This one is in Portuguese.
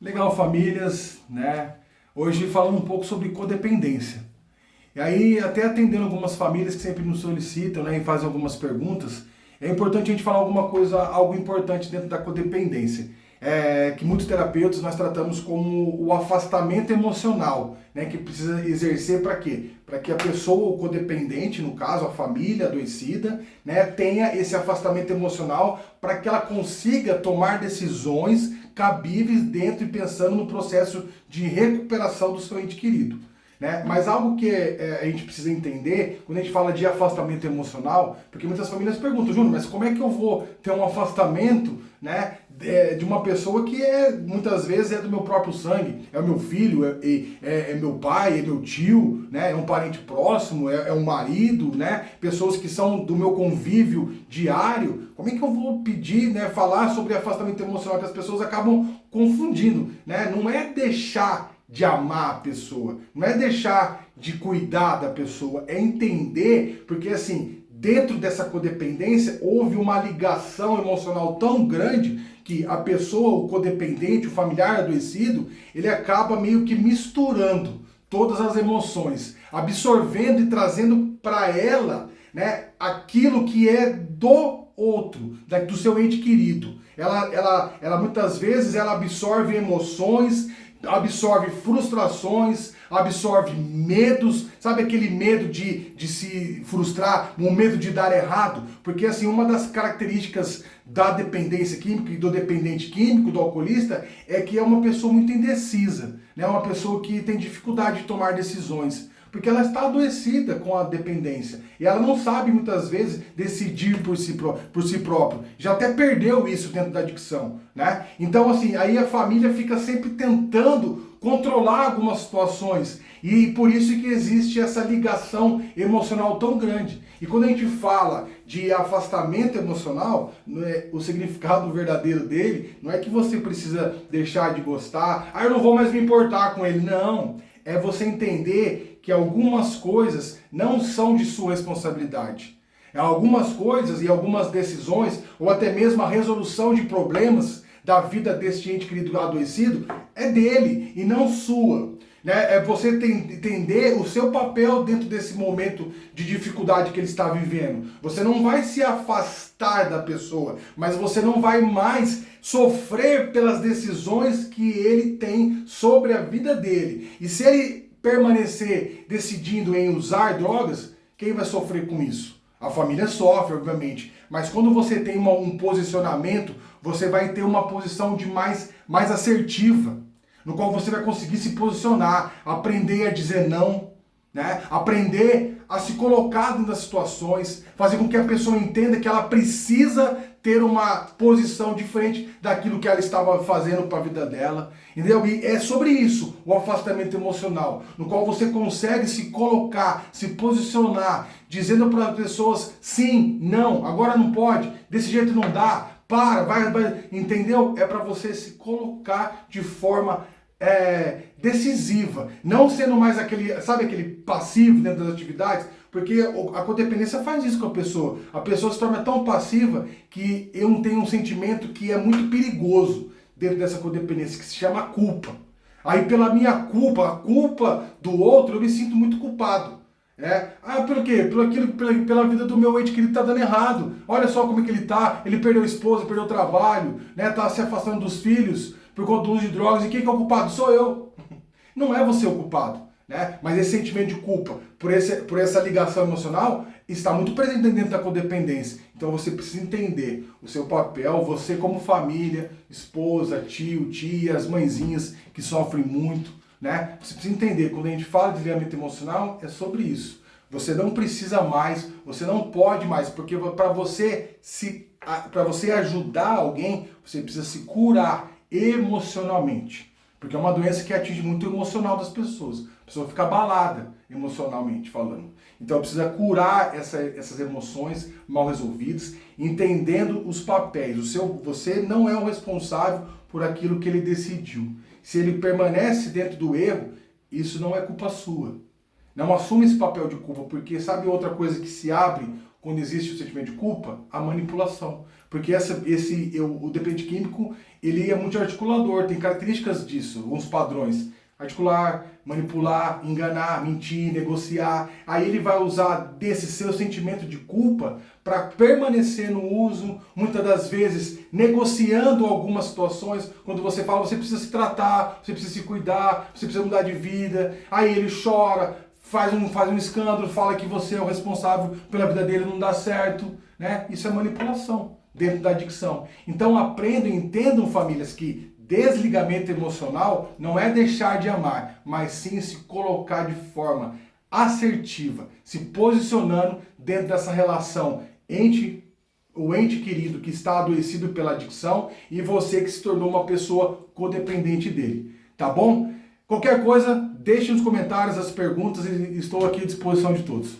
Legal, famílias, né? Hoje falando um pouco sobre codependência. E aí, até atendendo algumas famílias que sempre nos solicitam, né, e fazem algumas perguntas, é importante a gente falar alguma coisa, algo importante dentro da codependência. Que muitos terapeutas nós tratamos como o afastamento emocional, né, que precisa exercer para quê? Para que a pessoa, o codependente, no caso, a família adoecida, né, tenha esse afastamento emocional para que ela consiga tomar decisões cabíveis dentro e pensando no processo de recuperação do seu ente querido. Né? Mas algo que a gente precisa entender quando a gente fala de afastamento emocional, porque muitas famílias perguntam, Júnior, mas como é que eu vou ter um afastamento, né, de uma pessoa que muitas vezes é do meu próprio sangue, é o meu filho, é meu pai, é meu tio, né, é um parente próximo, é um marido, né, pessoas que são do meu convívio diário. Como é que eu vou pedir, né, falar sobre afastamento emocional, que as pessoas acabam confundindo, né? Não é deixar de amar a pessoa, não é deixar de cuidar da pessoa, é entender, porque assim, dentro dessa codependência houve uma ligação emocional tão grande que a pessoa, o codependente, o familiar adoecido, ele acaba meio que misturando todas as emoções, absorvendo e trazendo para ela, né, aquilo que é do outro, do seu ente querido. Ela muitas vezes ela absorve emoções, absorve frustrações, absorve medos, sabe aquele medo de se frustrar, um medo de dar errado? Porque assim, uma das características da dependência química e do dependente químico, do alcoolista, é que é uma pessoa muito indecisa, né? Uma pessoa que tem dificuldade de tomar decisões. Porque ela está adoecida com a dependência. E ela não sabe, muitas vezes, decidir por si próprio. Já até perdeu isso dentro da adicção, né? Então, assim, aí a família fica sempre tentando controlar algumas situações. E por isso que existe essa ligação emocional tão grande. E quando a gente fala de afastamento emocional, o significado verdadeiro dele não é que você precisa deixar de gostar, eu não vou mais me importar com ele. Não. É você entender que algumas coisas não são de sua responsabilidade. Algumas coisas e algumas decisões, ou até mesmo a resolução de problemas da vida deste ente querido adoecido, é dele e não sua. Né? É você entender o seu papel dentro desse momento de dificuldade que ele está vivendo. Você não vai se afastar da pessoa, mas você não vai mais sofrer pelas decisões que ele tem sobre a vida dele. E se ele permanecer decidindo em usar drogas, quem vai sofrer com isso? A família sofre, obviamente, mas quando você tem um posicionamento, você vai ter uma posição de mais assertiva, no qual você vai conseguir se posicionar, aprender a dizer não, né? Aprender a se colocar dentro das situações, fazer com que a pessoa entenda que ela precisa ter uma posição diferente daquilo que ela estava fazendo para a vida dela, entendeu? E é sobre isso, o afastamento emocional, no qual você consegue se colocar, se posicionar, dizendo para as pessoas, sim, não, agora não pode, desse jeito não dá, vai, entendeu? É para você se colocar de forma decisiva, não sendo mais aquele passivo dentro das atividades, porque a codependência faz isso com a pessoa. A pessoa se torna tão passiva que eu tenho um sentimento que é muito perigoso dentro dessa codependência, que se chama culpa. Aí pela minha culpa, a culpa do outro, eu me sinto muito culpado. Pelo quê? Pela vida do meu ente que ele tá dando errado. Olha só como é que ele tá. Ele perdeu a esposa, perdeu o trabalho, né? Tá se afastando dos filhos por conta do uso de drogas. E quem que é o culpado? Sou eu. Não é você o culpado, né? Mas esse sentimento de culpa por essa ligação emocional está muito presente dentro da codependência. Então você precisa entender o seu papel, você como família, esposa, tio, tia, as mãezinhas que sofrem muito, né? Você precisa entender, quando a gente fala de desligamento emocional, é sobre isso. Você não precisa mais, você não pode mais, porque para você ajudar alguém, você precisa se curar emocionalmente. Porque é uma doença que atinge muito o emocional das pessoas. A pessoa fica abalada emocionalmente falando. Então precisa curar essas emoções mal resolvidas, entendendo os papéis. Você não é o responsável por aquilo que ele decidiu. Se ele permanece dentro do erro, isso não é culpa sua. Não assume esse papel de culpa, porque sabe outra coisa que se abre quando existe o sentimento de culpa? A manipulação. Porque o dependente químico, ele é multiarticulador, tem características disso, alguns padrões. Articular, manipular, enganar, mentir, negociar. Aí ele vai usar desse seu sentimento de culpa para permanecer no uso, muitas das vezes negociando algumas situações. Quando você fala, você precisa se tratar, você precisa se cuidar, você precisa mudar de vida. Aí ele chora, faz um escândalo, fala que você é o responsável pela vida dele, não dá certo, né? Isso é manipulação dentro da adicção. Então aprendam, entendam, famílias, que desligamento emocional não é deixar de amar, mas sim se colocar de forma assertiva, se posicionando dentro dessa relação entre o ente querido que está adoecido pela adicção e você que se tornou uma pessoa codependente dele, tá bom? Qualquer coisa, deixe nos comentários as perguntas e estou aqui à disposição de todos.